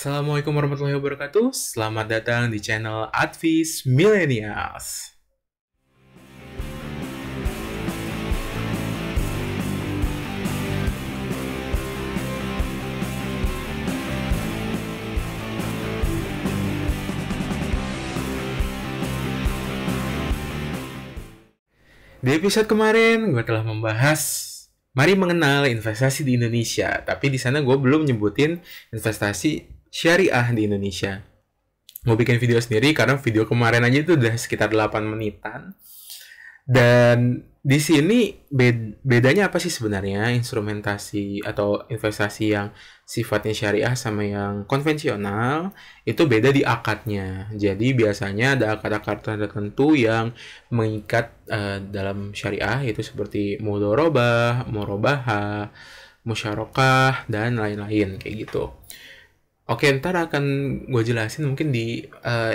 Assalamualaikum warahmatullahi wabarakatuh. Selamat datang di channel Advis Millennials. Di episode kemarin, gue telah membahas mari mengenal investasi di Indonesia. Tapi di sana gue belum nyebutin investasi syariah di Indonesia. Gue bikin video sendiri karena video kemarin aja itu udah sekitar 8 menitan. Dan di sini bedanya apa sih sebenarnya instrumentasi atau investasi yang sifatnya syariah sama yang konvensional itu beda di akadnya. Jadi biasanya ada akad-akad tertentu yang mengikat dalam syariah itu seperti mudharabah, murabahah, musyarakah dan lain-lain kayak gitu. Oke, ntar akan gue jelasin mungkin di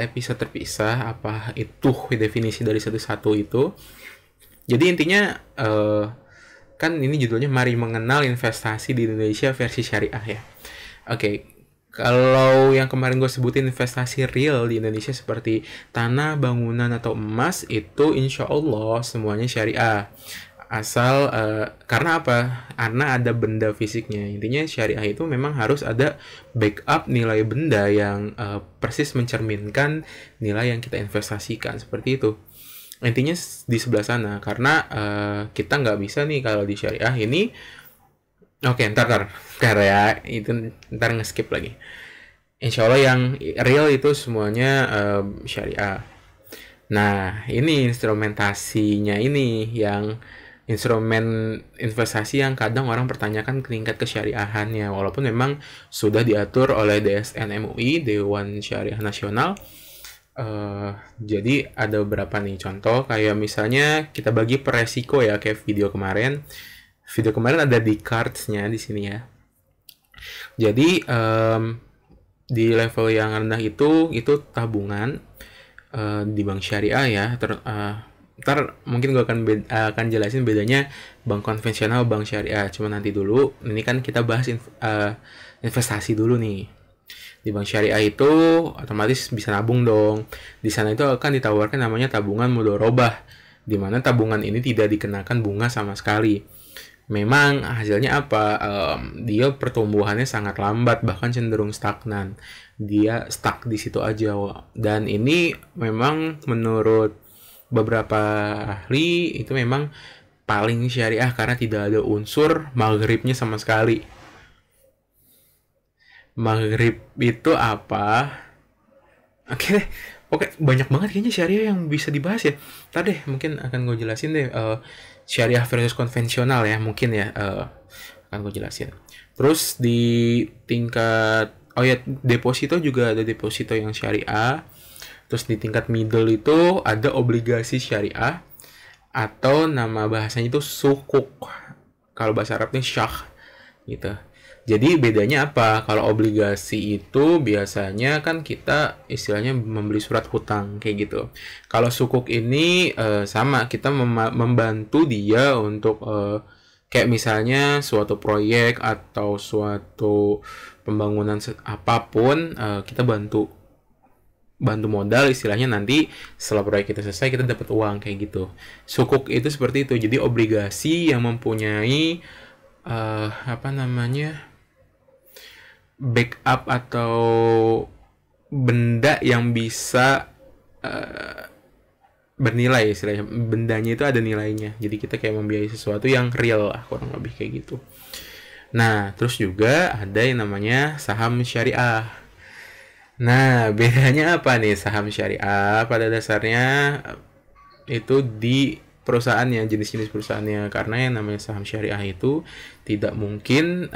episode terpisah apa itu definisi dari satu-satu itu. Jadi intinya kan ini judulnya Mari Mengenal Investasi di Indonesia versi Syariah ya. Oke, kalau yang kemarin gue sebutin investasi real di Indonesia seperti tanah, bangunan, atau emas itu insya Allah semuanya syariah. Asal karena apa? Karena ada benda fisiknya. Intinya syariah itu memang harus ada backup nilai benda yang persis mencerminkan nilai yang kita investasikan seperti itu. Intinya di sebelah sana karena kita nggak bisa nih kalau di syariah ini. Oke, ntar ya itu ntar nge-skip lagi. Insya Allah yang real itu semuanya syariah. Nah, ini instrumentasinya ini yang instrumen investasi yang kadang orang pertanyakan tingkat kesyariahannya walaupun memang sudah diatur oleh DSN MUI, Dewan Syariah Nasional. Jadi ada beberapa nih contoh kayak misalnya kita bagi per resiko ya kayak video kemarin. Video kemarin ada di cards-nya di sini ya. Jadi di level yang rendah itu tabungan di bank syariah ya. Ntar mungkin gue akan jelasin bedanya bank konvensional bank syariah. Cuma nanti dulu. Ini kan kita bahas investasi dulu nih. Di bank syariah itu otomatis bisa nabung dong. Di sana itu akan ditawarkan namanya tabungan mudharabah, di mana tabungan ini tidak dikenakan bunga sama sekali. Memang hasilnya apa? Dia pertumbuhannya sangat lambat, bahkan cenderung stagnan. Dia stuck di situ aja. Dan ini memang menurut beberapa ahli itu memang paling syariah karena tidak ada unsur maghribnya sama sekali. Maghrib itu apa? Oke, banyak banget kayaknya syariah yang bisa dibahas ya. Ntar deh, mungkin akan gue jelasin deh syariah versus konvensional ya, mungkin ya akan gue jelasin. Terus di tingkat, deposito juga ada deposito yang syariah. Terus di tingkat middle itu ada obligasi syariah atau nama bahasanya itu sukuk. Kalau bahasa Arabnya syah gitu. Jadi bedanya apa? Kalau obligasi itu biasanya kan kita istilahnya membeli surat hutang kayak gitu. Kalau sukuk ini sama kita membantu dia untuk kayak misalnya suatu proyek atau suatu pembangunan apapun kita bantu modal istilahnya nanti setelah proyek kita selesai kita dapat uang kayak gitu. Sukuk itu seperti itu. Jadi obligasi yang mempunyai backup atau benda yang bisa bernilai istilahnya. Bendanya itu ada nilainya. Jadi kita kayak membiayai sesuatu yang real lah kurang lebih kayak gitu. Nah, terus juga ada yang namanya saham syariah. Nah, bedanya apa nih saham syariah? Pada dasarnya itu di perusahaannya, jenis-jenis perusahaannya, karena yang namanya saham syariah itu tidak mungkin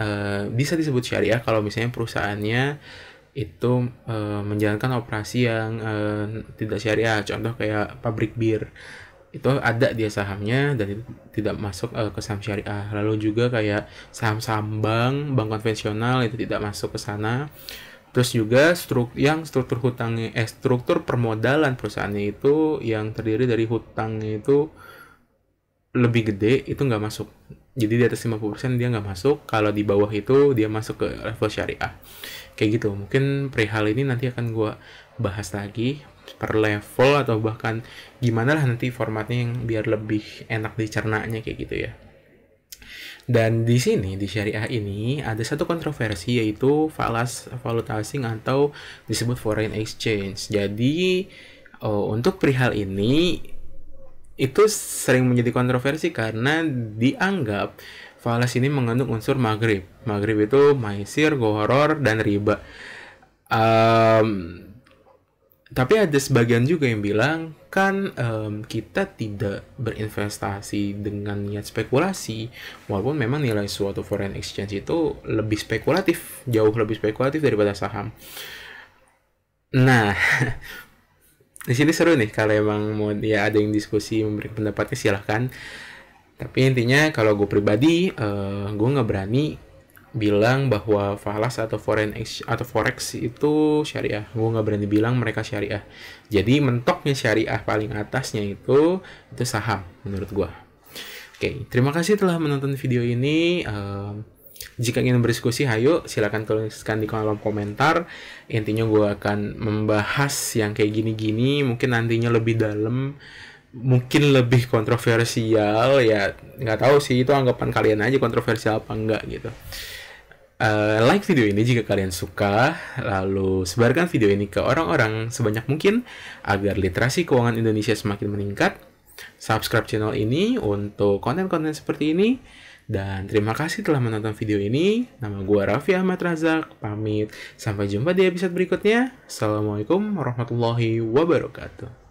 bisa disebut syariah kalau misalnya perusahaannya itu menjalankan operasi yang tidak syariah. Contoh kayak pabrik bir itu ada dia sahamnya dan itu tidak masuk ke saham syariah. Lalu juga kayak saham-saham bank konvensional itu tidak masuk ke sana. Terus juga struktur hutangnya, struktur permodalan perusahaannya itu yang terdiri dari hutangnya itu lebih gede itu nggak masuk. Jadi di atas 50% dia nggak masuk, kalau di bawah itu dia masuk ke level syariah. Kayak gitu. Mungkin perihal ini nanti akan gue bahas lagi per level atau bahkan gimana lah nanti formatnya yang biar lebih enak dicernanya kayak gitu ya. Dan di sini di syariah ini ada satu kontroversi yaitu falas valuta asing atau disebut foreign exchange. Jadi untuk perihal ini itu sering menjadi kontroversi karena dianggap falas ini mengandung unsur maghrib. Maghrib itu maisir, gohoror, dan riba. Tapi ada sebagian juga yang bilang kan kita tidak berinvestasi dengan niat spekulasi, walaupun memang nilai suatu foreign exchange itu lebih spekulatif, jauh lebih spekulatif daripada saham. Nah, di sini seru nih kalau emang mau ya ada yang diskusi memberi pendapatnya silahkan. Tapi intinya kalau gue pribadi gue nggak berani bilang bahwa falas atau forex itu syariah. Gue nggak berani bilang mereka syariah. Jadi mentoknya syariah paling atasnya itu saham menurut gue. Oke, terima kasih telah menonton video ini. Jika ingin berdiskusi, ayo silakan tuliskan di kolom komentar. Intinya gue akan membahas yang kayak gini-gini, mungkin nantinya lebih dalam, mungkin lebih kontroversial ya. Nggak tahu sih, itu anggapan kalian aja kontroversial apa enggak gitu. Like video ini jika kalian suka, lalu sebarkan video ini ke orang-orang sebanyak mungkin agar literasi keuangan Indonesia semakin meningkat. Subscribe channel ini untuk konten-konten seperti ini. Dan terima kasih telah menonton video ini. Nama gue Raffi Ahmad Razak, pamit. Sampai jumpa di episode berikutnya. Assalamualaikum warahmatullahi wabarakatuh.